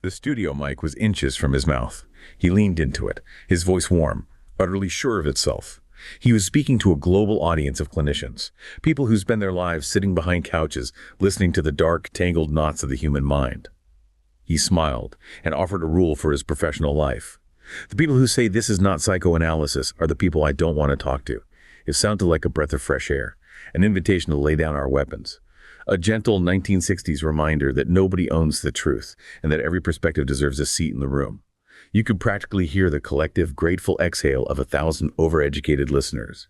The studio mic was inches from his mouth. He leaned into it, his voice warm, utterly sure of itself. He was speaking to a global audience of clinicians, people who spend their lives sitting behind couches, listening to the dark, tangled knots of the human mind. He smiled and offered a rule for his professional life. The people who say this is not psychoanalysis are the people I don't want to talk to. It sounded like a breath of fresh air, an invitation to lay down our weapons. A gentle 1960s reminder that nobody owns the truth and that every perspective deserves a seat in the room. You could practically hear the collective, grateful exhale of 1,000 overeducated listeners.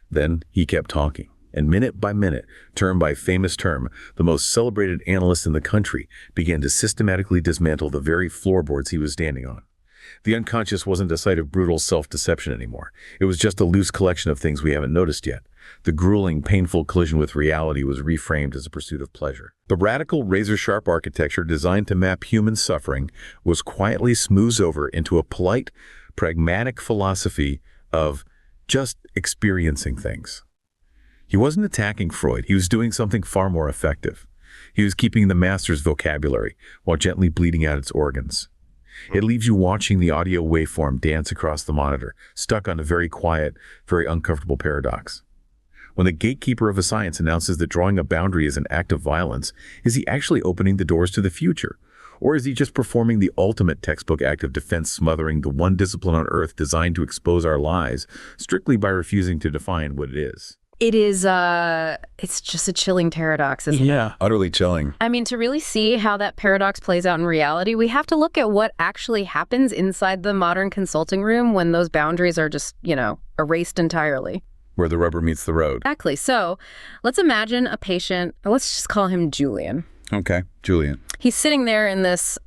Then he kept talking, and minute by minute, term by famous term, the most celebrated analyst in the country began to systematically dismantle the very floorboards he was standing on. The unconscious wasn't a site of brutal self-deception anymore. It was just a loose collection of things we haven't noticed yet. The grueling, painful collision with reality was reframed as a pursuit of pleasure. The radical, razor-sharp architecture designed to map human suffering was quietly smoothed over into a polite, pragmatic philosophy of just experiencing things. He wasn't attacking Freud. He was doing something far more effective. He was keeping the master's vocabulary while gently bleeding out its organs. It leaves you watching the audio waveform dance across the monitor, stuck on a very quiet, very uncomfortable paradox. When the gatekeeper of a science announces that drawing a boundary is an act of violence, is he actually opening the doors to the future? Or is he just performing the ultimate textbook act of defense, smothering the one discipline on earth designed to expose our lies, strictly by refusing to define what it is? It is, it's just a chilling paradox, isn't it? Yeah, utterly chilling. I mean, to really see how that paradox plays out in reality, we have to look at what actually happens inside the modern consulting room when those boundaries are just, erased entirely. Where the rubber meets the road. Exactly. So let's imagine a patient, let's just call him Julian. Okay, Julian. He's sitting there in this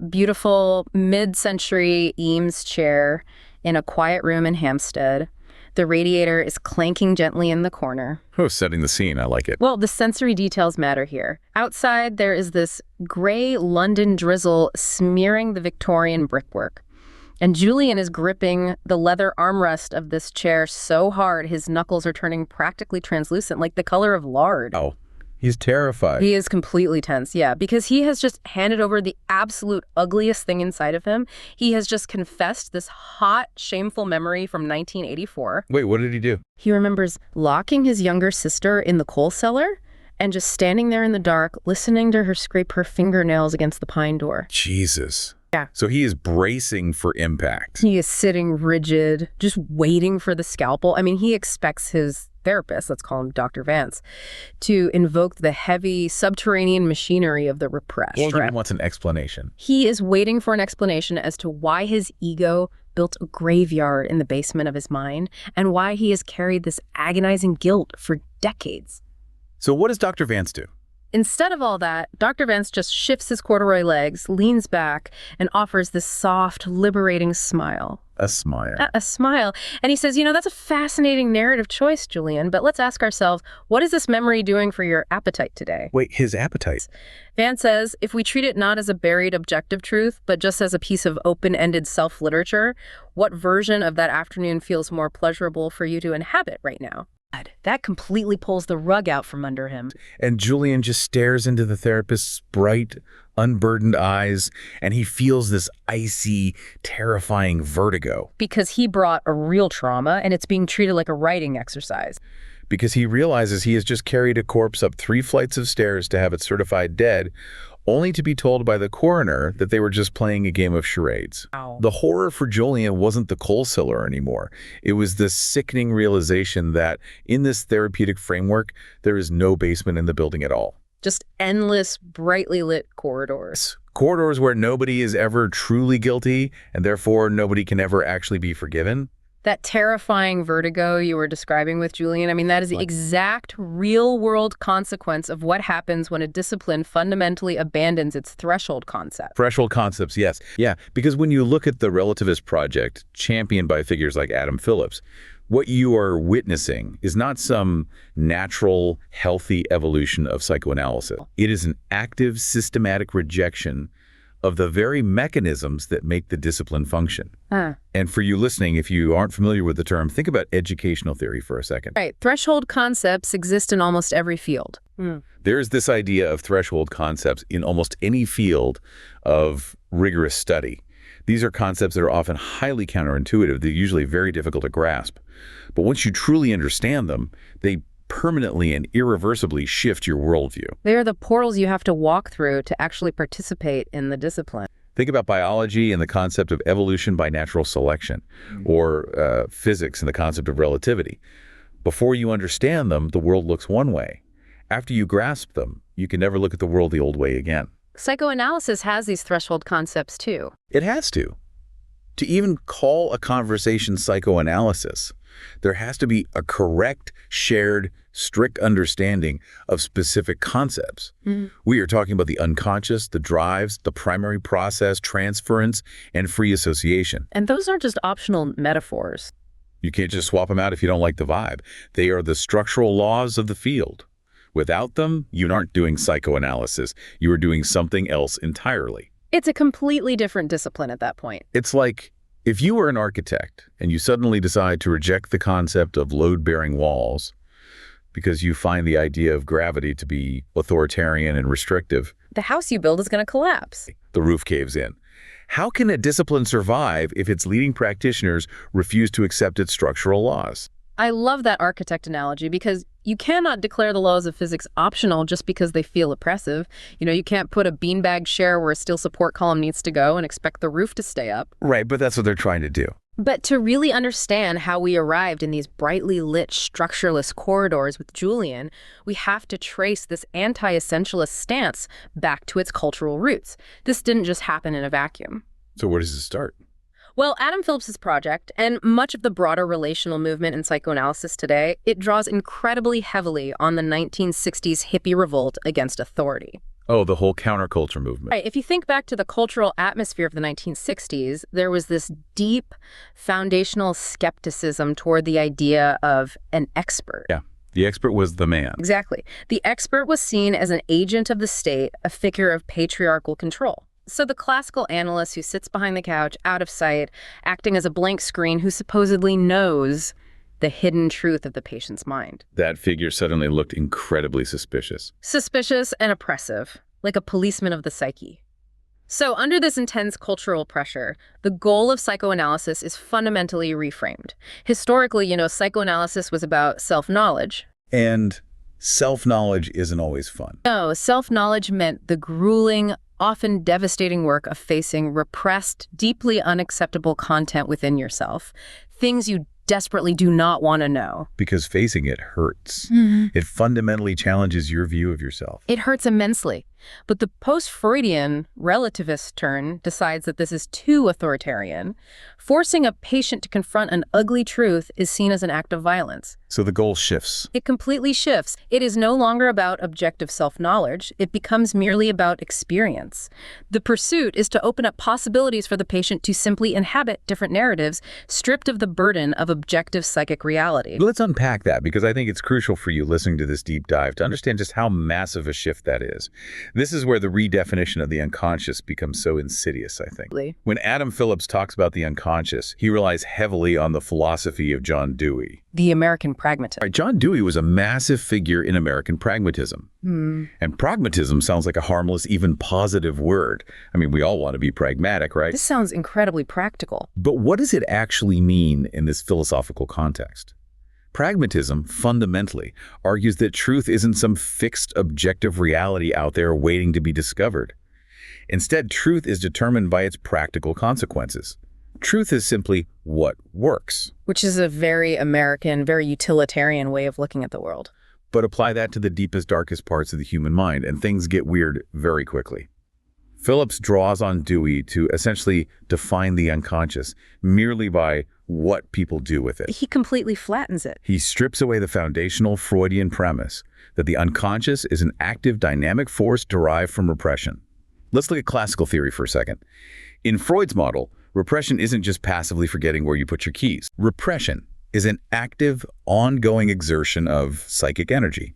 beautiful mid-century Eames chair in a quiet room in Hampstead. The radiator is clanking gently in the corner. Oh, setting the scene. I like it. Well, the sensory details matter here. Outside, there is this gray London drizzle smearing the Victorian brickwork. And Julian is gripping the leather armrest of this chair so hard his knuckles are turning practically translucent, like the color of lard. Oh, he's terrified. He is completely tense, yeah, because he has just handed over the absolute ugliest thing inside of him. He has just confessed this hot, shameful memory from 1984. Wait, what did he do? He remembers locking his younger sister in the coal cellar and just standing there in the dark, listening to her scrape her fingernails against the pine door. Jesus. Yeah. So he is bracing for impact. He is sitting rigid, just waiting for the scalpel. I mean, he expects his therapist, let's call him Dr. Vance, to invoke the heavy subterranean machinery of the repressed. Well, he wants an explanation. He is waiting for an explanation as to why his ego built a graveyard in the basement of his mind and why he has carried this agonizing guilt for decades. So what does Dr. Vance do? Instead of all that, Dr. Vance just shifts his corduroy legs, leans back, and offers this soft, liberating smile. A smile. A smile. And he says, that's a fascinating narrative choice, Julian, but let's ask ourselves, what is this memory doing for your appetite today? Wait, his appetite? Vance says, if we treat it not as a buried objective truth, but just as a piece of open-ended self-literature, what version of that afternoon feels more pleasurable for you to inhabit right now? That completely pulls the rug out from under him. And Julian just stares into the therapist's bright, unburdened eyes, and he feels this icy, terrifying vertigo. Because he brought a real trauma, and it's being treated like a writing exercise. Because he realizes he has just carried a corpse up 3 flights of stairs to have it certified dead, only to be told by the coroner that they were just playing a game of charades. Ow. The horror for Julian wasn't the coal cellar anymore. It was the sickening realization that in this therapeutic framework, there is no basement in the building at all. Just endless, brightly lit corridors. Corridors where nobody is ever truly guilty, and therefore nobody can ever actually be forgiven. That terrifying vertigo you were describing with Julian, I mean, that is the exact real-world consequence of what happens when a discipline fundamentally abandons its threshold concept. Threshold concepts, yes. Yeah, because when you look at the relativist project, championed by figures like Adam Phillips, what you are witnessing is not some natural, healthy evolution of psychoanalysis. It is an active, systematic rejection of the very mechanisms that make the discipline function. And for you listening, if you aren't familiar with the term, think about educational theory for a second. Right. Threshold concepts exist in almost every field. There's this idea of threshold concepts in almost any field of rigorous study. These are concepts that are often highly counterintuitive. They're usually very difficult to grasp. But once you truly understand them, they permanently and irreversibly shift your worldview. They are the portals you have to walk through to actually participate in the discipline. Think about biology and the concept of evolution by natural selection, or physics and the concept of relativity. Before you understand them, the world looks one way. After you grasp them, you can never look at the world the old way again. Psychoanalysis has these threshold concepts too. It has to. To even call a conversation psychoanalysis, there has to be a correct, shared, strict understanding of specific concepts. We are talking about the unconscious, the drives, the primary process, transference, and free association. And those aren't just optional metaphors. You can't just swap them out if you don't like the vibe. They are the structural laws of the field. Without them, you aren't doing psychoanalysis. You are doing something else entirely. It's a completely different discipline at that point. It's like if you were an architect and you suddenly decide to reject the concept of load-bearing walls because you find the idea of gravity to be authoritarian and restrictive. The house you build is going to collapse. The roof caves in. How can a discipline survive if its leading practitioners refuse to accept its structural laws? I love that architect analogy because you cannot declare the laws of physics optional just because they feel oppressive. You can't put a beanbag chair where a steel support column needs to go and expect the roof to stay up. Right, but that's what they're trying to do. But to really understand how we arrived in these brightly lit, structureless corridors with Julian, we have to trace this anti-essentialist stance back to its cultural roots. This didn't just happen in a vacuum. So where does it start? Well, Adam Phillips' project, and much of the broader relational movement in psychoanalysis today, it draws incredibly heavily on the 1960s hippie revolt against authority. Oh, the whole counterculture movement. Right. If you think back to the cultural atmosphere of the 1960s, there was this deep foundational skepticism toward the idea of an expert. Yeah. The expert was the man. Exactly. The expert was seen as an agent of the state, a figure of patriarchal control. So the classical analyst who sits behind the couch, out of sight, acting as a blank screen who supposedly knows the hidden truth of the patient's mind. That figure suddenly looked incredibly suspicious. Suspicious and oppressive, like a policeman of the psyche. So under this intense cultural pressure, the goal of psychoanalysis is fundamentally reframed. Historically, psychoanalysis was about self-knowledge. And self-knowledge isn't always fun. No, self-knowledge meant the grueling, often devastating work of facing repressed, deeply unacceptable content within yourself, things you desperately do not want to know. Because facing it hurts. It fundamentally challenges your view of yourself. It hurts immensely. But the post-Freudian relativist turn decides that this is too authoritarian. Forcing a patient to confront an ugly truth is seen as an act of violence. So the goal shifts. It completely shifts. It is no longer about objective self-knowledge. It becomes merely about experience. The pursuit is to open up possibilities for the patient to simply inhabit different narratives, stripped of the burden of objective psychic reality. Let's unpack that, because I think it's crucial for you listening to this deep dive to understand just how massive a shift that is. This is where the redefinition of the unconscious becomes so insidious, I think. When Adam Phillips talks about the unconscious, he relies heavily on the philosophy of John Dewey. The American pragmatist. Right, John Dewey was a massive figure in American pragmatism. And pragmatism sounds like a harmless, even positive word. I mean, we all want to be pragmatic, right? This sounds incredibly practical. But what does it actually mean in this philosophical context? Pragmatism, fundamentally, argues that truth isn't some fixed objective reality out there waiting to be discovered. Instead, truth is determined by its practical consequences. Truth is simply what works. Which is a very American, very utilitarian way of looking at the world. But apply that to the deepest, darkest parts of the human mind, and things get weird very quickly. Phillips draws on Dewey to essentially define the unconscious merely by what people do with it. He completely flattens it. He strips away the foundational Freudian premise that the unconscious is an active, dynamic force derived from repression. Let's look at classical theory for a second. In Freud's model, repression isn't just passively forgetting where you put your keys. Repression is an active, ongoing exertion of psychic energy.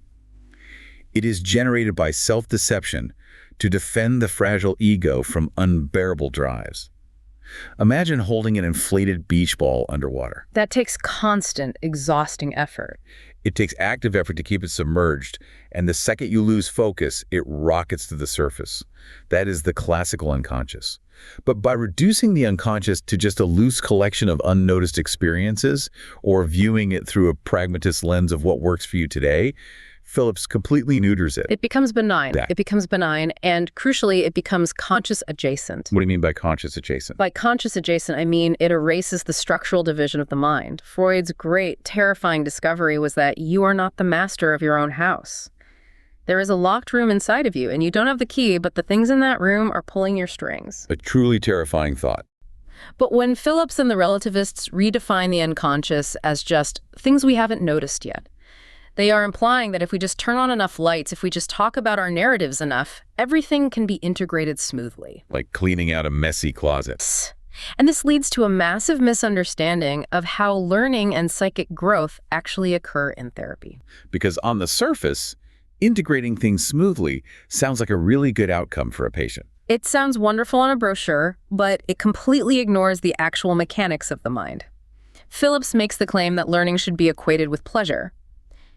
It is generated by self-deception to defend the fragile ego from unbearable drives. Imagine holding an inflated beach ball underwater. That takes constant, exhausting effort. It takes active effort to keep it submerged, and the second you lose focus, it rockets to the surface. That is the classical unconscious. But by reducing the unconscious to just a loose collection of unnoticed experiences, or viewing it through a pragmatist lens of what works for you today, Phillips completely neuters it. It becomes benign. It becomes benign, and crucially, it becomes conscious adjacent. What do you mean by conscious adjacent? By conscious adjacent, I mean it erases the structural division of the mind. Freud's great, terrifying discovery was that you are not the master of your own house. There is a locked room inside of you, and you don't have the key, but the things in that room are pulling your strings. A truly terrifying thought. But when Phillips and the relativists redefine the unconscious as just things we haven't noticed yet, they are implying that if we just turn on enough lights, if we just talk about our narratives enough, everything can be integrated smoothly. Like cleaning out a messy closet. And this leads to a massive misunderstanding of how learning and psychic growth actually occur in therapy. Because on the surface, integrating things smoothly sounds like a really good outcome for a patient. It sounds wonderful on a brochure, but it completely ignores the actual mechanics of the mind. Phillips makes the claim that learning should be equated with pleasure.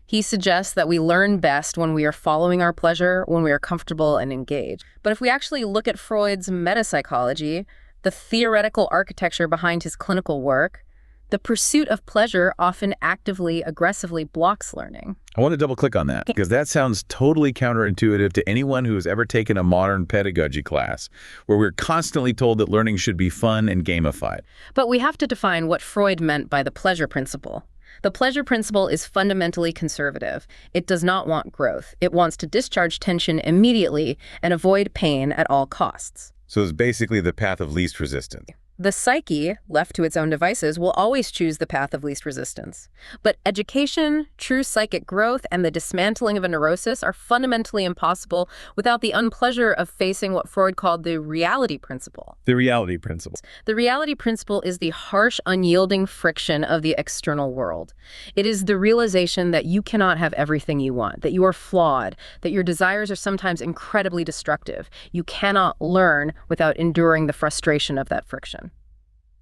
He suggests that we learn best when we are following our pleasure, when we are comfortable and engaged. But if we actually look at Freud's metapsychology, the theoretical architecture behind his clinical work, the pursuit of pleasure often actively, aggressively blocks learning. I want to double click on that because that sounds totally counterintuitive to anyone who has ever taken a modern pedagogy class, where we're constantly told that learning should be fun and gamified. But we have to define what Freud meant by the pleasure principle. The pleasure principle is fundamentally conservative. It does not want growth. It wants to discharge tension immediately and avoid pain at all costs. So it's basically the path of least resistance. The psyche, left to its own devices, will always choose the path of least resistance. But education, true psychic growth, and the dismantling of a neurosis are fundamentally impossible without the unpleasure of facing what Freud called the reality principle. The reality principle. The reality principle is the harsh, unyielding friction of the external world. It is the realization that you cannot have everything you want, that you are flawed, that your desires are sometimes incredibly destructive. You cannot learn without enduring the frustration of that friction.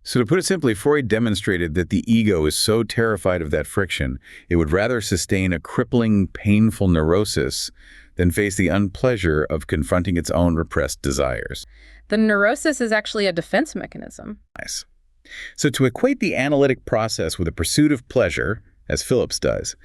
So to put it simply, Freud demonstrated that the ego is so terrified of that friction, it would rather sustain a crippling, painful neurosis than face the unpleasure of confronting its own repressed desires. The neurosis is actually a defense mechanism. Nice. So to equate the analytic process with a pursuit of pleasure, as Phillips does,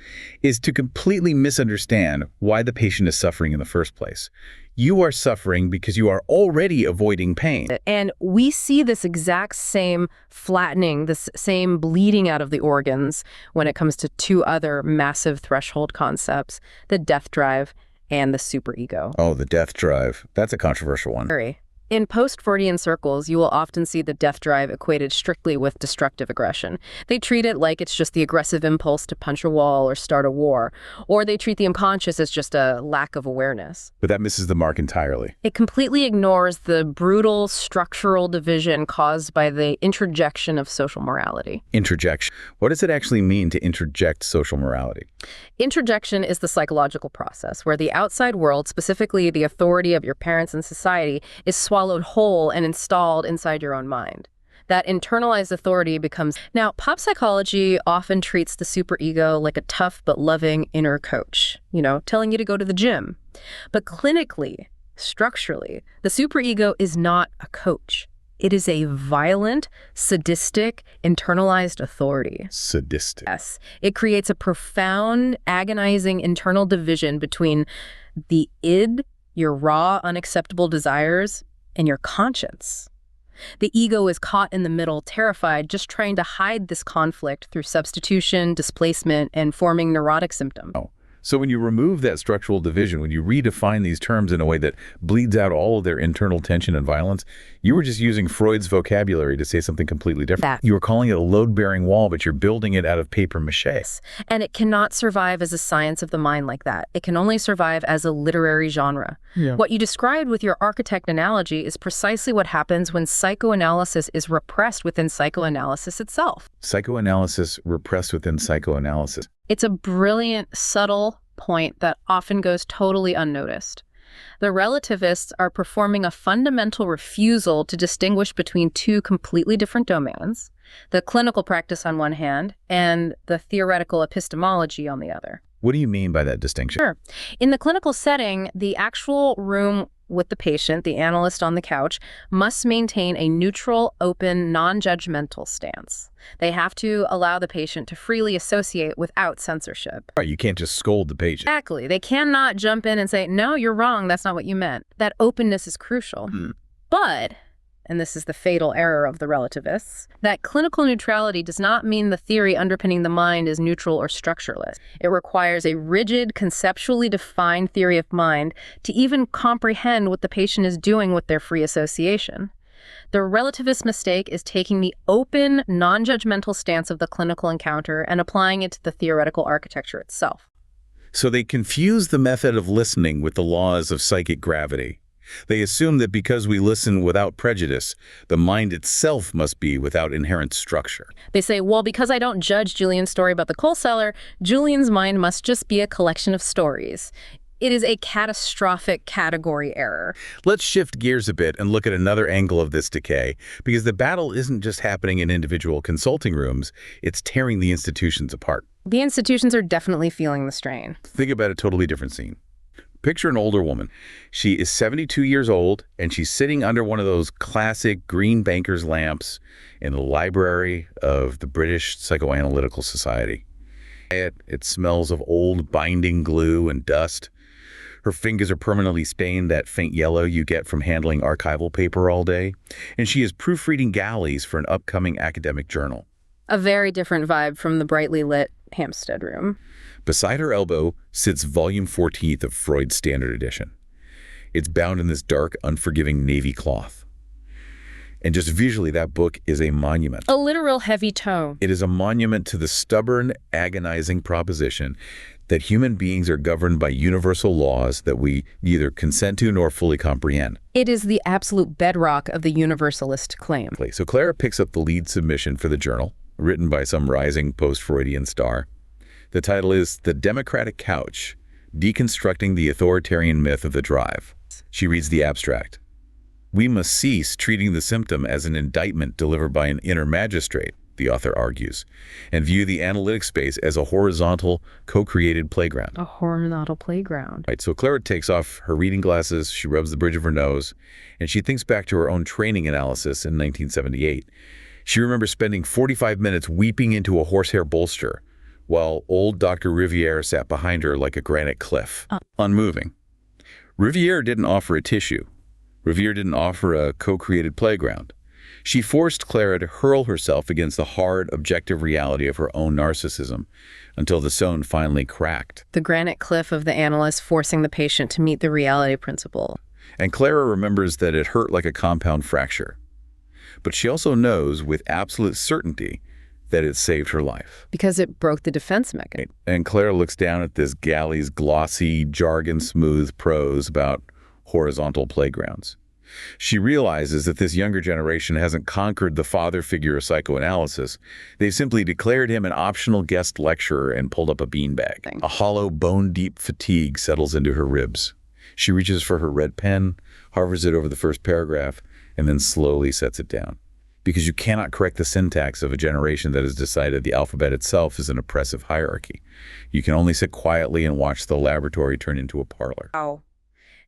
is to completely misunderstand why the patient is suffering in the first place. You are suffering because you are already avoiding pain. And we see this exact same flattening, this same bleeding out of the organs when it comes to two other massive threshold concepts, the death drive and the superego. Oh, the death drive. That's a controversial one. In post-Freudian circles, you will often see the death drive equated strictly with destructive aggression. They treat it like it's just the aggressive impulse to punch a wall or start a war, or they treat the unconscious as just a lack of awareness. But that misses the mark entirely. It completely ignores the brutal structural division caused by the introjection of social morality. Introjection. What does it actually mean to introject social morality? Introjection is the psychological process where the outside world, specifically the authority of your parents and society, is swallowed whole and installed inside your own mind. That internalized authority becomes... Now, pop psychology often treats the superego like a tough but loving inner coach, telling you to go to the gym. But clinically, structurally, the superego is not a coach. It is a violent, sadistic, internalized authority. Sadistic. Yes. It creates a profound, agonizing internal division between the id, your raw, unacceptable desires, and your conscience. The ego is caught in the middle, terrified, just trying to hide this conflict through substitution, displacement, and forming neurotic symptoms. Oh. So when you remove that structural division, when you redefine these terms in a way that bleeds out all of their internal tension and violence, you were just using Freud's vocabulary to say something completely different. You were calling it a load-bearing wall, but you're building it out of paper mache. And it cannot survive as a science of the mind like that. It can only survive as a literary genre. Yeah. What you described with your architect analogy is precisely what happens when psychoanalysis is repressed within psychoanalysis itself. Psychoanalysis repressed within psychoanalysis. It's a brilliant, subtle point that often goes totally unnoticed. The relativists are performing a fundamental refusal to distinguish between two completely different domains, the clinical practice on one hand and the theoretical epistemology on the other. What do you mean by that distinction? Sure. In the clinical setting, the actual room with the patient, the analyst on the couch, must maintain a neutral, open, non-judgmental stance. They have to allow the patient to freely associate without censorship. Right, you can't just scold the patient. Exactly. They cannot jump in and say, no, you're wrong, that's not what you meant. That openness is crucial. But, and this is the fatal error of the relativists, that clinical neutrality does not mean the theory underpinning the mind is neutral or structureless. It requires a rigid, conceptually defined theory of mind to even comprehend what the patient is doing with their free association. The relativist mistake is taking the open, non-judgmental stance of the clinical encounter and applying it to the theoretical architecture itself. So they confuse the method of listening with the laws of psychic gravity. They assume that because we listen without prejudice, the mind itself must be without inherent structure. They say, well, because I don't judge Julian's story about the coal cellar, Julian's mind must just be a collection of stories. It is a catastrophic category error. Let's shift gears a bit and look at another angle of this decay, because the battle isn't just happening in individual consulting rooms, it's tearing the institutions apart. The institutions are definitely feeling the strain. Think about a totally different scene. Picture an older woman. She is 72 years old, and she's sitting under one of those classic green banker's lamps in the library of the British Psychoanalytical Society. It smells of old binding glue and dust. Her fingers are permanently stained that faint yellow you get from handling archival paper all day, and she is proofreading galleys for an upcoming academic journal. A very different vibe from the brightly lit Hampstead room. Beside her elbow sits volume 14th of Freud's Standard Edition. It's bound in this dark, unforgiving navy cloth. And just visually, that book is a monument. A literal heavy tome. It is a monument to the stubborn, agonizing proposition that human beings are governed by universal laws that we neither consent to nor fully comprehend. It is the absolute bedrock of the universalist claim. So Clara picks up the lead submission for the journal, written by some rising post-Freudian star. The title is The Democratic Couch, Deconstructing the Authoritarian Myth of the Drive. She reads the abstract. We must cease treating the symptom as an indictment delivered by an inner magistrate, the author argues, and view the analytic space as a horizontal, co-created playground. A horizontal playground. Right, so Clara takes off her reading glasses, she rubs the bridge of her nose, and she thinks back to her own training analysis in 1978. She remembers spending 45 minutes weeping into a horsehair bolster, while old Dr. Riviere sat behind her like a granite cliff, unmoving. Riviere didn't offer a tissue. Riviere didn't offer a co-created playground. She forced Clara to hurl herself against the hard, objective reality of her own narcissism until the stone finally cracked. The granite cliff of the analyst forcing the patient to meet the reality principle. And Clara remembers that it hurt like a compound fracture. But she also knows with absolute certainty that it saved her life. Because it broke the defense mechanism. And Clara looks down at this galley's glossy, jargon-smooth prose about horizontal playgrounds. She realizes that this younger generation hasn't conquered the father figure of psychoanalysis. They've simply declared him an optional guest lecturer and pulled up a beanbag. A hollow, bone-deep fatigue settles into her ribs. She reaches for her red pen, hovers it over the first paragraph, and then slowly sets it down. Because you cannot correct the syntax of a generation that has decided the alphabet itself is an oppressive hierarchy. You can only sit quietly and watch the laboratory turn into a parlor. Wow.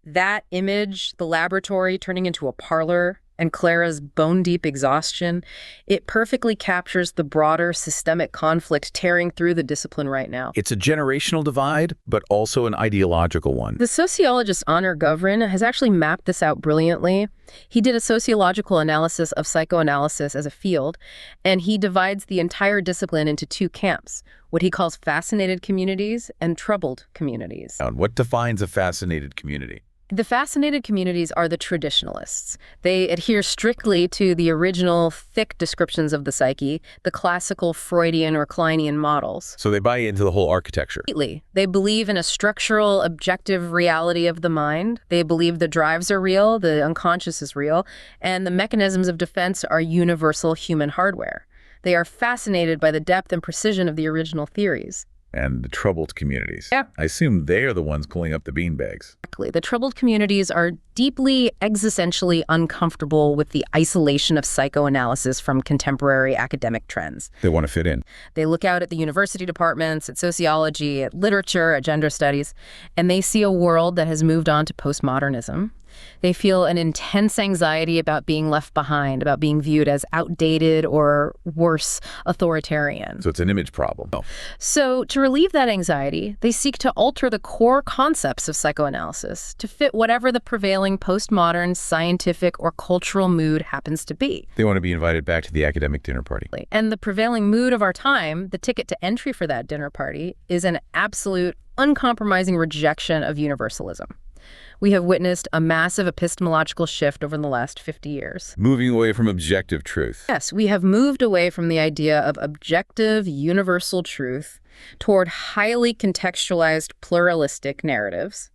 That image, the laboratory turning into a parlor, and Clara's bone-deep exhaustion, it perfectly captures the broader systemic conflict tearing through the discipline right now. It's a generational divide, but also an ideological one. The sociologist Honor Govrin has actually mapped this out brilliantly. He did a sociological analysis of psychoanalysis as a field, and he divides the entire discipline into two camps, what he calls fascinated communities and troubled communities. What defines a fascinated community? The fascinated communities are the traditionalists. They adhere strictly to the original thick descriptions of the psyche, the classical Freudian or Kleinian models. So they buy into the whole architecture. Completely. They believe in a structural, objective reality of the mind. They believe the drives are real, the unconscious is real, and the mechanisms of defense are universal human hardware. They are fascinated by the depth and precision of the original theories. And the troubled communities. Yeah. I assume they are the ones pulling up the beanbags. Exactly. The troubled communities are deeply existentially uncomfortable with the isolation of psychoanalysis from contemporary academic trends. They want to fit in. They look out at the university departments, at sociology, at literature, at gender studies, and they see a world that has moved on to postmodernism. They feel an intense anxiety about being left behind, about being viewed as outdated or, worse, authoritarian. So it's an image problem. So to relieve that anxiety, they seek to alter the core concepts of psychoanalysis to fit whatever the prevailing postmodern scientific or cultural mood happens to be. They want to be invited back to the academic dinner party. And the prevailing mood of our time, the ticket to entry for that dinner party, is an absolute, uncompromising rejection of universalism. We have witnessed a massive epistemological shift over the last 50 years. Moving away from objective truth. Yes, we have moved away from the idea of objective, universal truth toward highly contextualized, pluralistic narratives.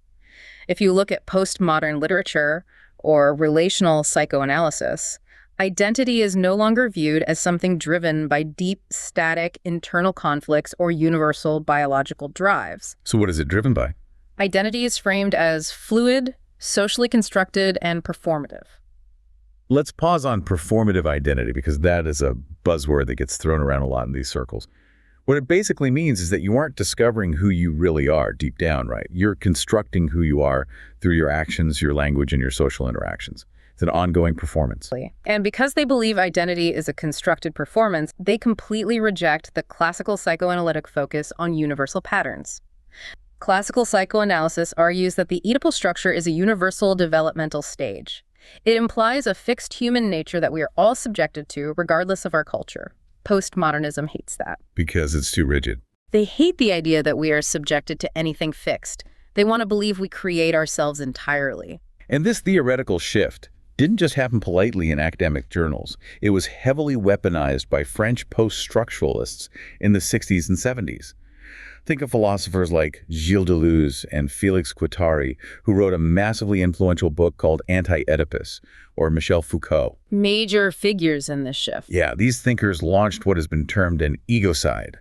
If you look at postmodern literature or relational psychoanalysis, identity is no longer viewed as something driven by deep, static, internal conflicts or universal biological drives. So what is it driven by? Identity is framed as fluid, socially constructed, and performative. Let's pause on performative identity because that is a buzzword that gets thrown around a lot in these circles. What it basically means is that you aren't discovering who you really are deep down, right? You're constructing who you are through your actions, your language, and your social interactions. It's an ongoing performance. And because they believe identity is a constructed performance, they completely reject the classical psychoanalytic focus on universal patterns. Classical psychoanalysis argues that the Oedipal structure is a universal developmental stage. It implies a fixed human nature that we are all subjected to, regardless of our culture. Postmodernism hates that. Because it's too rigid. They hate the idea that we are subjected to anything fixed. They want to believe we create ourselves entirely. And this theoretical shift didn't just happen politely in academic journals. It was heavily weaponized by French post-structuralists in the 60s and 70s. Think of philosophers like Gilles Deleuze and Félix Guattari, who wrote a massively influential book called Anti-Oedipus, or Michel Foucault. Major figures in this shift. Yeah, these thinkers launched what has been termed an egocide,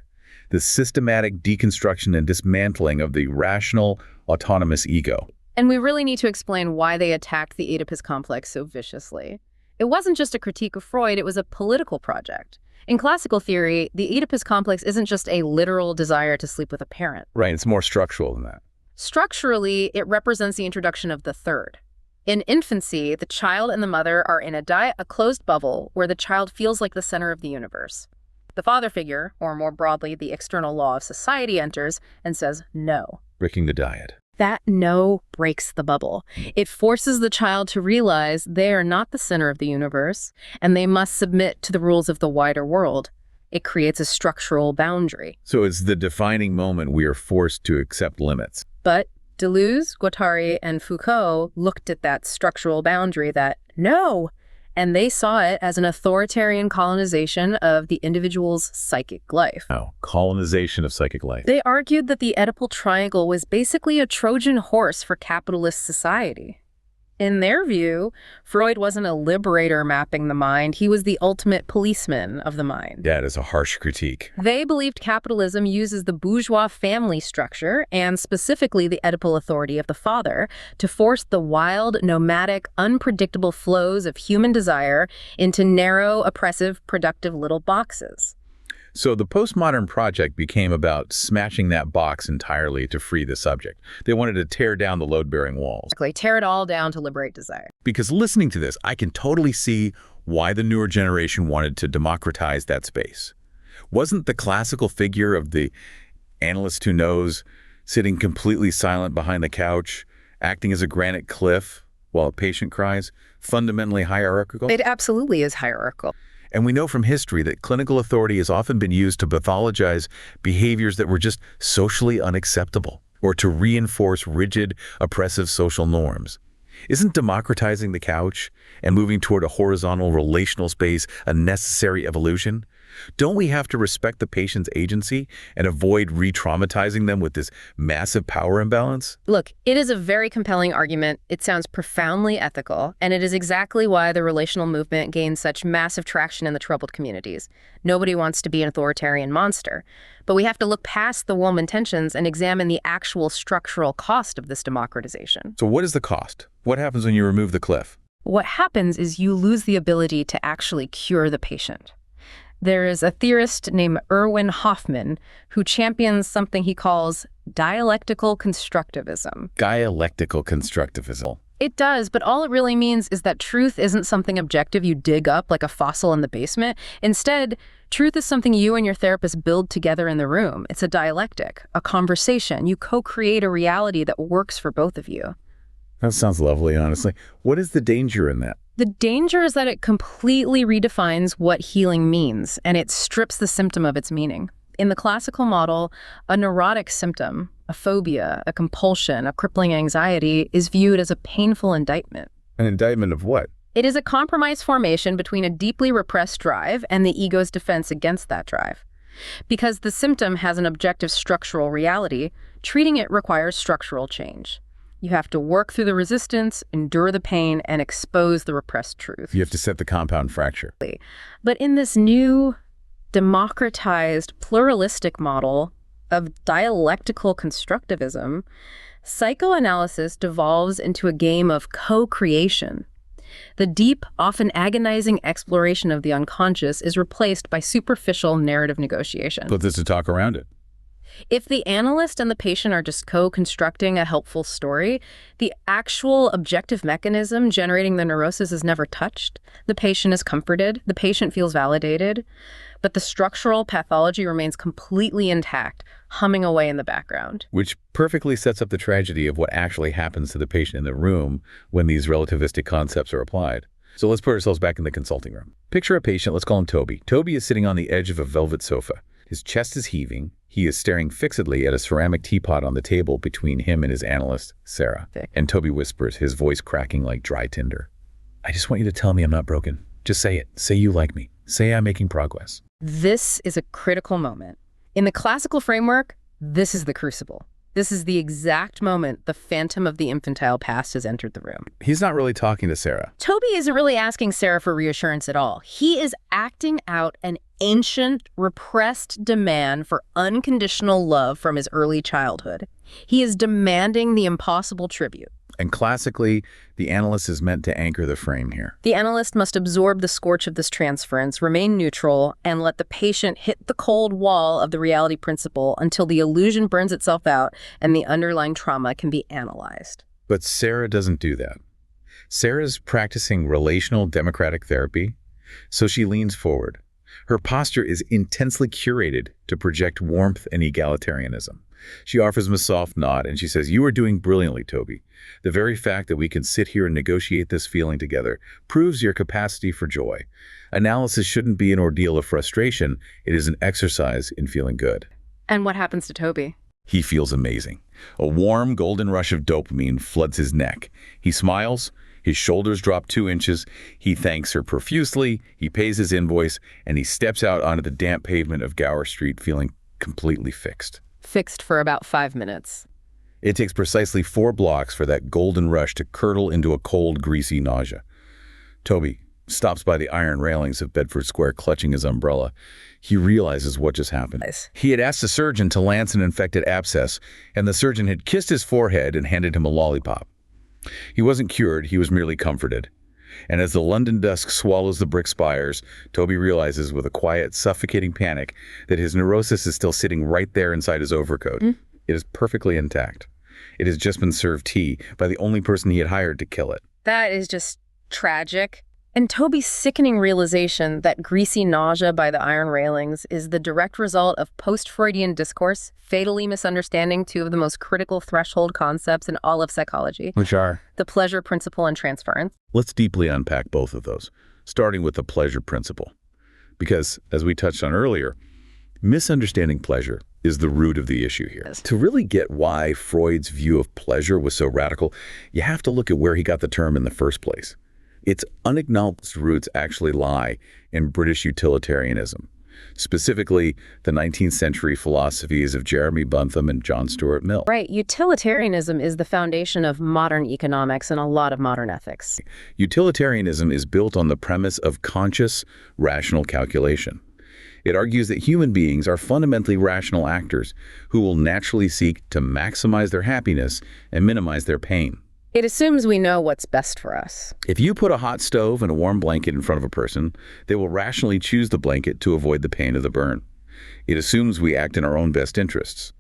the systematic deconstruction and dismantling of the rational, autonomous ego. And we really need to explain why they attacked the Oedipus complex so viciously. It wasn't just a critique of Freud, it was a political project. In classical theory, the Oedipus complex isn't just a literal desire to sleep with a parent. Right, it's more structural than that. Structurally, it represents the introduction of the third. In infancy, the child and the mother are in a closed bubble where the child feels like the center of the universe. The father figure, or more broadly, the external law of society, enters and says no. Breaking the diet. That no breaks the bubble. It forces the child to realize they are not the center of the universe, and they must submit to the rules of the wider world. It creates a structural boundary. So it's the defining moment we are forced to accept limits. But Deleuze, Guattari, and Foucault looked at that structural boundary, that no, and they saw it as an authoritarian colonization of the individual's psychic life. Oh, colonization of psychic life. They argued that the Oedipal triangle was basically a Trojan horse for capitalist society. In their view, Freud wasn't a liberator mapping the mind, he was the ultimate policeman of the mind. That is a harsh critique. They believed capitalism uses the bourgeois family structure, and specifically the Oedipal authority of the father, to force the wild, nomadic, unpredictable flows of human desire into narrow, oppressive, productive little boxes. So the postmodern project became about smashing that box entirely to free the subject. They wanted to tear down the load-bearing walls. Tear it all down to liberate desire. Because listening to this, I can totally see why the newer generation wanted to democratize that space. Wasn't the classical figure of the analyst who knows, sitting completely silent behind the couch, acting as a granite cliff while a patient cries, fundamentally hierarchical? It absolutely is hierarchical. And we know from history that clinical authority has often been used to pathologize behaviors that were just socially unacceptable, or to reinforce rigid, oppressive social norms. Isn't democratizing the couch and moving toward a horizontal relational space a necessary evolution? Don't we have to respect the patient's agency and avoid re-traumatizing them with this massive power imbalance? Look, it is a very compelling argument. It sounds profoundly ethical, and it is exactly why the relational movement gained such massive traction in the troubled communities. Nobody wants to be an authoritarian monster. But we have to look past the warm intentions and examine the actual structural cost of this democratization. So what is the cost? What happens when you remove the cliff? What happens is you lose the ability to actually cure the patient. There is a theorist named Erwin Hoffman who champions something he calls dialectical constructivism. Dialectical constructivism. It does, but all it really means is that truth isn't something objective you dig up like a fossil in the basement. Instead, truth is something you and your therapist build together in the room. It's a dialectic, a conversation. You co-create a reality that works for both of you. That sounds lovely, honestly. What is the danger in that? The danger is that it completely redefines what healing means, and it strips the symptom of its meaning. In the classical model, a neurotic symptom, a phobia, a compulsion, a crippling anxiety, is viewed as a painful indictment. An indictment of what? It is a compromise formation between a deeply repressed drive and the ego's defense against that drive. Because the symptom has an objective structural reality, treating it requires structural change. You have to work through the resistance, endure the pain, and expose the repressed truth. You have to set the compound fracture. But in this new, democratized, pluralistic model of dialectical constructivism, psychoanalysis devolves into a game of co-creation. The deep, often agonizing exploration of the unconscious is replaced by superficial narrative negotiation. But there's a talk around it. If the analyst and the patient are just co-constructing a helpful story, the actual objective mechanism generating the neurosis is never touched. The patient is comforted, the patient feels validated, but the structural pathology remains completely intact, humming away in the background. Which perfectly sets up the tragedy of what actually happens to the patient in the room when these relativistic concepts are applied. So let's put ourselves back in the consulting room. Picture a patient, let's call him Toby. Toby is sitting on the edge of a velvet sofa. His chest is heaving. He is staring fixedly at a ceramic teapot on the table between him and his analyst, Sarah. And Toby whispers, his voice cracking like dry tinder. I just want you to tell me I'm not broken. Just say it. Say you like me. Say I'm making progress. This is a critical moment. In the classical framework, this is the crucible. This is the exact moment the phantom of the infantile past has entered the room. He's not really talking to Sarah. Toby isn't really asking Sarah for reassurance at all. He is acting out an ancient, repressed demand for unconditional love from his early childhood. He is demanding the impossible tribute. And classically, the analyst is meant to anchor the frame here. The analyst must absorb the scorch of this transference, remain neutral, and let the patient hit the cold wall of the reality principle until the illusion burns itself out and the underlying trauma can be analyzed. But Sarah doesn't do that. Sarah's practicing relational democratic therapy, so she leans forward. Her posture is intensely curated to project warmth and egalitarianism. She offers him a soft nod and she says, "You are doing brilliantly, Toby. The very fact that we can sit here and negotiate this feeling together proves your capacity for joy. Analysis shouldn't be an ordeal of frustration. It is an exercise in feeling good." And what happens to Toby? He feels amazing. A warm, golden rush of dopamine floods his neck. He smiles. His shoulders drop 2 inches. He thanks her profusely. He pays his invoice, and he steps out onto the damp pavement of Gower Street feeling completely fixed. Fixed for about 5 minutes. It takes precisely 4 blocks for that golden rush to curdle into a cold, greasy nausea. Toby stops by the iron railings of Bedford Square, clutching his umbrella. He realizes what just happened. He had asked a surgeon to lance an infected abscess, and the surgeon had kissed his forehead and handed him a lollipop. He wasn't cured, he was merely comforted. And as the London dusk swallows the brick spires, Toby realizes with a quiet, suffocating panic that his neurosis is still sitting right there inside his overcoat. It is perfectly intact. It has just been served tea by the only person he had hired to kill it. That is just tragic. And Toby's sickening realization that greasy nausea by the iron railings is the direct result of post-Freudian discourse, fatally misunderstanding 2 of the most critical threshold concepts in all of psychology. Which are? The pleasure principle and transference. Let's deeply unpack both of those, starting with the pleasure principle. Because, as we touched on earlier, misunderstanding pleasure is the root of the issue here. To really get why Freud's view of pleasure was so radical, you have to look at where he got the term in the first place. Its unacknowledged roots actually lie in British utilitarianism. specifically the 19th century philosophies of Jeremy Bentham and John Stuart Mill. Right. Utilitarianism is the foundation of modern economics and a lot of modern ethics. Utilitarianism is built on the premise of conscious, rational calculation. It argues that human beings are fundamentally rational actors who will naturally seek to maximize their happiness and minimize their pain. It assumes we know what's best for us. If you put a hot stove and a warm blanket in front of a person, they will rationally choose the blanket to avoid the pain of the burn. It assumes we act in our own best interests.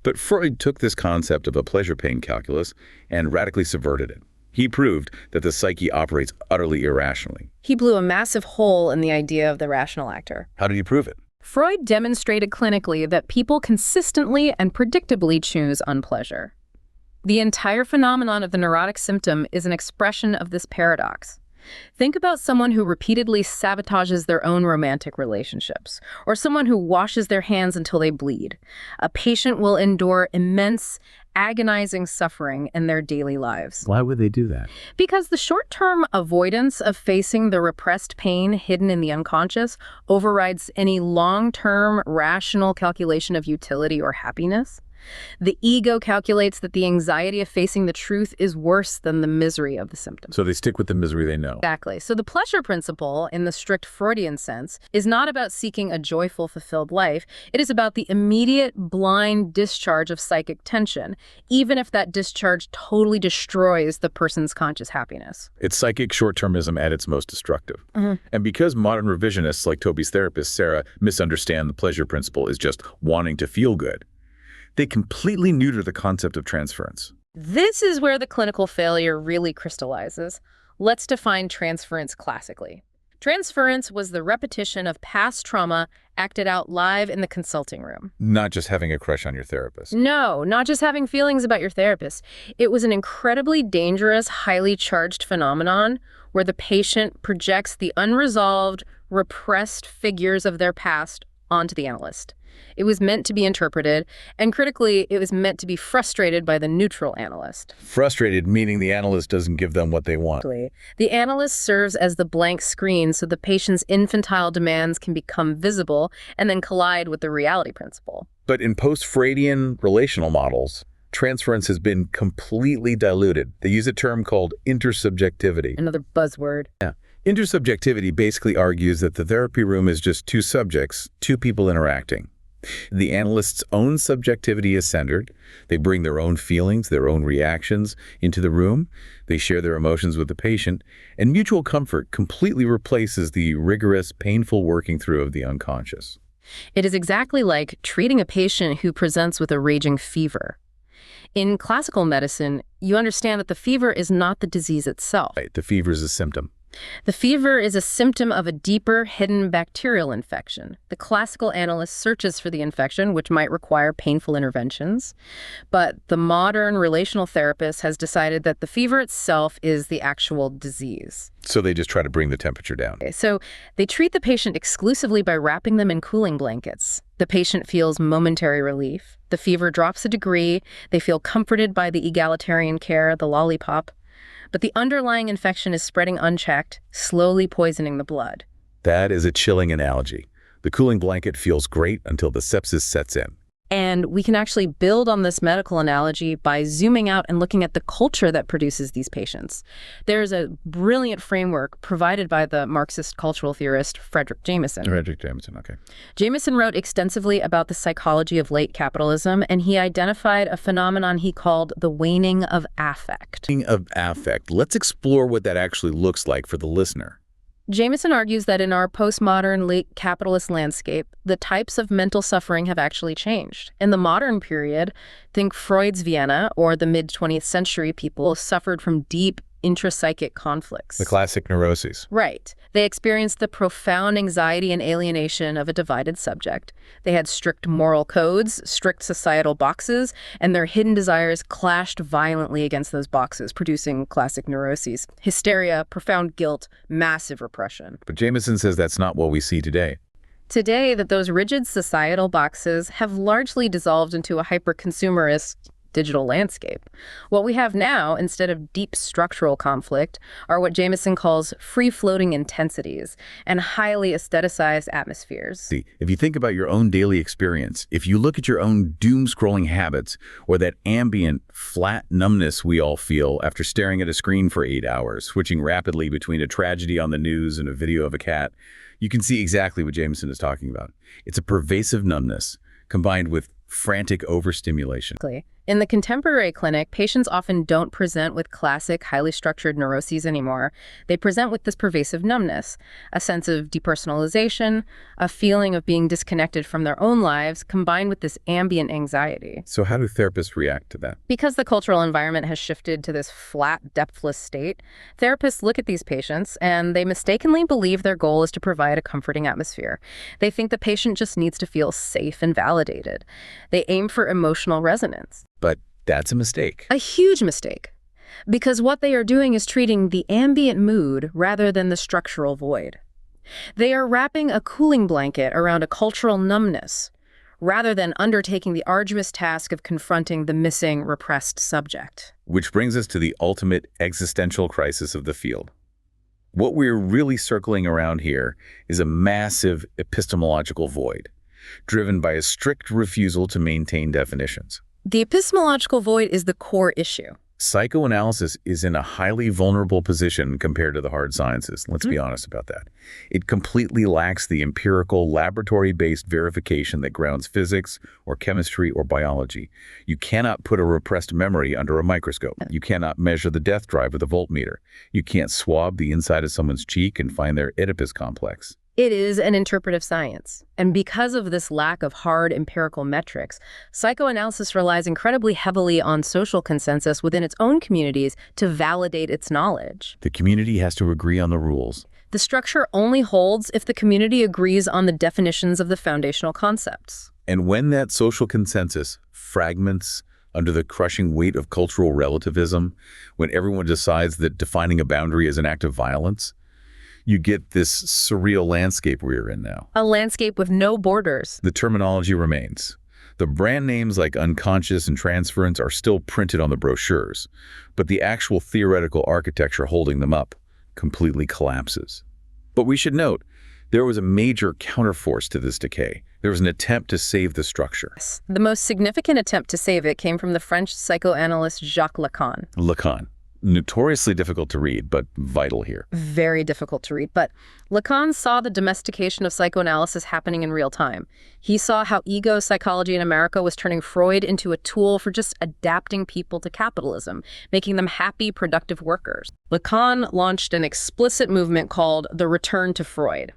But Freud took this concept of a pleasure-pain calculus and radically subverted it. He proved that the psyche operates utterly irrationally. He blew a massive hole in the idea of the rational actor. How did he prove it? Freud demonstrated clinically that people consistently and predictably choose unpleasure. The entire phenomenon of the neurotic symptom is an expression of this paradox. Think about someone who repeatedly sabotages their own romantic relationships, or someone who washes their hands until they bleed. A patient will endure immense, agonizing suffering in their daily lives. Why would they do that? Because the short-term avoidance of facing the repressed pain hidden in the unconscious overrides any long-term rational calculation of utility or happiness. The ego calculates that the anxiety of facing the truth is worse than the misery of the symptom. So they stick with the misery they know. Exactly. So the pleasure principle, in the strict Freudian sense, is not about seeking a joyful, fulfilled life. It is about the immediate, blind discharge of psychic tension, even if that discharge totally destroys the person's conscious happiness. It's psychic short-termism at its most destructive. And because modern revisionists like Toby's therapist, Sarah, misunderstand the pleasure principle as just wanting to feel good, they completely neuter the concept of transference. This is where the clinical failure really crystallizes. Let's define transference classically. Transference was the repetition of past trauma acted out live in the consulting room. Not just having a crush on your therapist. No, not just having feelings about your therapist. It was an incredibly dangerous, highly charged phenomenon where the patient projects the unresolved, repressed figures of their past onto the analyst. It was meant to be interpreted, and critically, it was meant to be frustrated by the neutral analyst. Frustrated, meaning the analyst doesn't give them what they want. The analyst serves as the blank screen so the patient's infantile demands can become visible and then collide with the reality principle. But in post-Freudian relational models, transference has been completely diluted. They use a term called intersubjectivity. Another buzzword. Yeah. Intersubjectivity basically argues that the therapy room is just two subjects, two people interacting. The analyst's own subjectivity is centered. They bring their own feelings, their own reactions into the room. They share their emotions with the patient, and mutual comfort completely replaces the rigorous, painful working through of the unconscious. It is exactly like treating a patient who presents with a raging fever. In classical medicine, you understand that the fever is not the disease itself. Right, the fever is a symptom. The fever is a symptom of a deeper, hidden bacterial infection. The classical analyst searches for the infection, which might require painful interventions. But the modern relational therapist has decided that the fever itself is the actual disease. So they just try to bring the temperature down. Okay, so they treat the patient exclusively by wrapping them in cooling blankets. The patient feels momentary relief. The fever drops a degree. They feel comforted by the egalitarian care, the lollipop. But the underlying infection is spreading unchecked, slowly poisoning the blood. That is a chilling analogy. The cooling blanket feels great until the sepsis sets in. And we can actually build on this medical analogy by zooming out and looking at the culture that produces these patients. There's a brilliant framework provided by the Marxist cultural theorist Frederick Jameson. Okay. Jameson wrote extensively about the psychology of late capitalism, and he identified a phenomenon he called the waning of affect. Let's explore what that actually looks like for the listener. Jameson argues that in our postmodern late capitalist landscape, the types of mental suffering have actually changed. In the modern period, think Freud's Vienna or the mid-20th century, people suffered from deep intrapsychic conflicts. The classic neuroses. Right. They experienced the profound anxiety and alienation of a divided subject. They had strict moral codes, strict societal boxes, and their hidden desires clashed violently against those boxes, producing classic neuroses. Hysteria, profound guilt, massive repression. But Jameson says that's not what we see today. Today, that those rigid societal boxes have largely dissolved into a hyper-consumerist digital landscape. What we have now, instead of deep structural conflict, are what Jameson calls free-floating intensities and highly aestheticized atmospheres. See, if you think about your own daily experience, if you look at your own doom-scrolling habits or that ambient, flat numbness we all feel after staring at a screen for 8 hours, switching rapidly between a tragedy on the news and a video of a cat, you can see exactly what Jameson is talking about. It's a pervasive numbness combined with frantic overstimulation. In the contemporary clinic, patients often don't present with classic, highly structured neuroses anymore. They present with this pervasive numbness, a sense of depersonalization, a feeling of being disconnected from their own lives, combined with this ambient anxiety. So how do therapists react to that? Because the cultural environment has shifted to this flat, depthless state, therapists look at these patients and they mistakenly believe their goal is to provide a comforting atmosphere. They think the patient just needs to feel safe and validated. They aim for emotional resonance. But that's a mistake. A huge mistake. Because what they are doing is treating the ambient mood rather than the structural void. They are wrapping a cooling blanket around a cultural numbness, rather than undertaking the arduous task of confronting the missing, repressed subject. Which brings us to the ultimate existential crisis of the field. What we're really circling around here is a massive epistemological void, driven by a strict refusal to maintain definitions. The epistemological void is the core issue. Psychoanalysis is in a highly vulnerable position compared to the hard sciences. Let's be honest about that. It completely lacks the empirical, laboratory-based verification that grounds physics or chemistry or biology. You cannot put a repressed memory under a microscope. You cannot measure the death drive with a voltmeter. You can't swab the inside of someone's cheek and find their Oedipus complex. It is an interpretive science, and because of this lack of hard empirical metrics, psychoanalysis relies incredibly heavily on social consensus within its own communities to validate its knowledge. The community has to agree on the rules. The structure only holds if the community agrees on the definitions of the foundational concepts. And when that social consensus fragments under the crushing weight of cultural relativism, when everyone decides that defining a boundary is an act of violence, you get this surreal landscape we're in now. A landscape with no borders. The terminology remains. The brand names like unconscious and transference are still printed on the brochures, but the actual theoretical architecture holding them up completely collapses. But we should note, there was a major counterforce to this decay. There was an attempt to save the structure. The most significant attempt to save it came from the French psychoanalyst Jacques Lacan. Lacan. Notoriously difficult to read, but vital here. Very difficult to read, but Lacan saw the domestication of psychoanalysis happening in real time. He saw how ego psychology in America was turning Freud into a tool for just adapting people to capitalism, making them happy, productive workers. Lacan launched an explicit movement called the Return to Freud.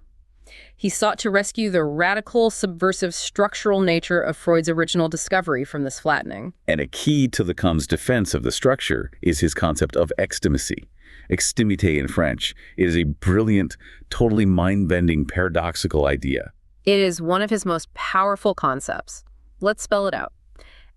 He sought to rescue the radical, subversive, structural nature of Freud's original discovery from this flattening. And a key to Lacan's defense of the structure is his concept of extimacy. Extimité in French. It is a brilliant, totally mind-bending, paradoxical idea. It is one of his most powerful concepts. Let's spell it out.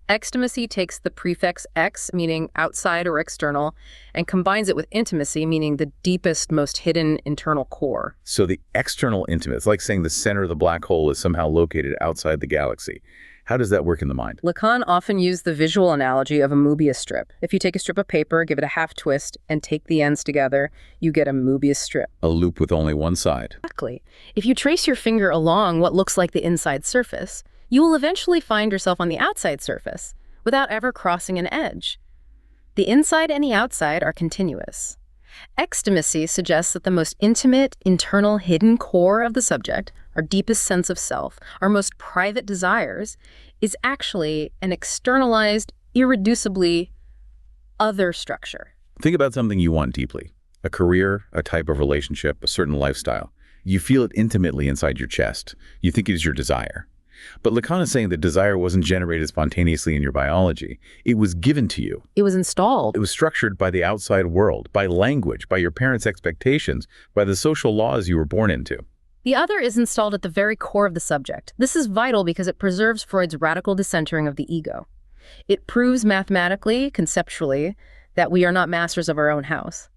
Extimacy takes the prefix ex, meaning outside or external, and combines it with intimacy, meaning the deepest, most hidden internal core. So the external intimate, it's like saying the center of the black hole is somehow located outside the galaxy. How does that work in the mind? Lacan often used the visual analogy of a Mobius strip. If you take a strip of paper, give it a half twist, and take the ends together, you get a Mobius strip. A loop with only one side. Exactly. If you trace your finger along what looks like the inside surface, you will eventually find yourself on the outside surface without ever crossing an edge. The inside and the outside are continuous. Extimacy suggests that the most intimate, internal, hidden core of the subject, our deepest sense of self, our most private desires, is actually an externalized, irreducibly other structure. Think about something you want deeply. A career, a type of relationship, a certain lifestyle. You feel it intimately inside your chest. You think it is your desire. But Lacan is saying that desire wasn't generated spontaneously in your biology. It was given to you. It was installed. It was structured by the outside world, by language, by your parents' expectations, by the social laws you were born into. The other is installed at the very core of the subject. This is vital because it preserves Freud's radical decentering of the ego. It proves mathematically, conceptually, that we are not masters of our own house.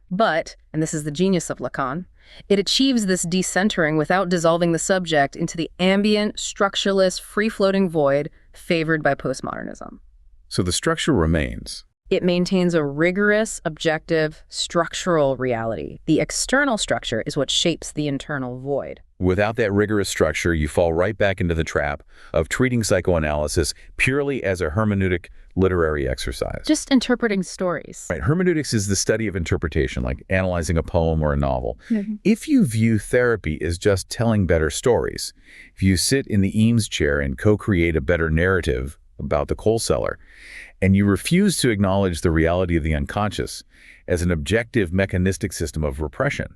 But, and this is the genius of Lacan, it achieves this decentering without dissolving the subject into the ambient, structureless, free-floating void favored by postmodernism. So the structure remains. It maintains a rigorous, objective, structural reality. The external structure is what shapes the internal void. Without that rigorous structure, you fall right back into the trap of treating psychoanalysis purely as a hermeneutic literary exercise. Just interpreting stories. Right. Hermeneutics is the study of interpretation, like analyzing a poem or a novel. Mm-hmm. If you view therapy as just telling better stories, if you sit in the Eames chair and co-create a better narrative about the coal cellar, and you refuse to acknowledge the reality of the unconscious as an objective mechanistic system of repression,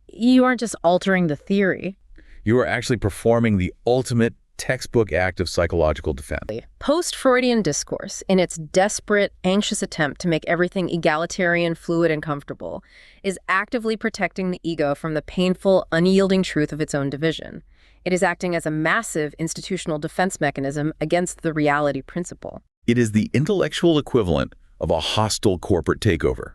You aren't just altering the theory. you are actually performing the ultimate textbook act of psychological defense. Post-Freudian discourse, in its desperate, anxious attempt to make everything egalitarian, fluid, and comfortable, is actively protecting the ego from the painful, unyielding truth of its own division. It is acting as a massive institutional defense mechanism against the reality principle. It is the intellectual equivalent of a hostile corporate takeover.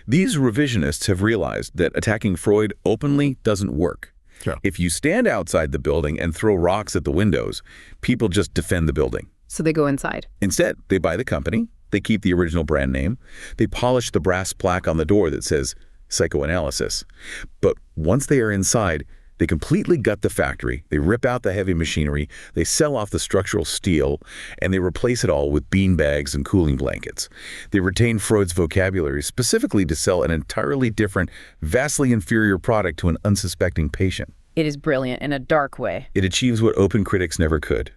These revisionists have realized that attacking Freud openly doesn't work. Sure. If you stand outside the building and throw rocks at the windows, people just defend the building. So they go inside. Instead, they buy the company, they keep the original brand name, they polish the brass plaque on the door that says psychoanalysis. But once they are inside, they completely gut the factory, they rip out the heavy machinery, they sell off the structural steel, and they replace it all with beanbags and cooling blankets. They retain Freud's vocabulary specifically to sell an entirely different, vastly inferior product to an unsuspecting patient. It is brilliant in a dark way. It achieves what open critics never could: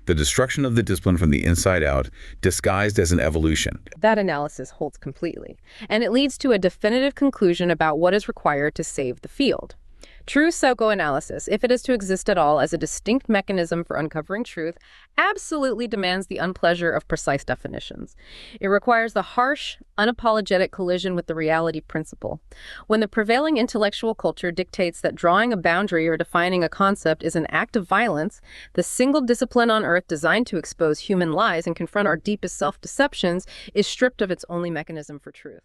the destruction of the discipline from the inside out, disguised as an evolution. That analysis holds completely, and it leads to a definitive conclusion about what is required to save the field. True psychoanalysis, if it is to exist at all as a distinct mechanism for uncovering truth, absolutely demands the unpleasure of precise definitions. It requires the harsh, unapologetic collision with the reality principle. When the prevailing intellectual culture dictates that drawing a boundary or defining a concept is an act of violence, the single discipline on earth designed to expose human lies and confront our deepest self-deceptions is stripped of its only mechanism for truth.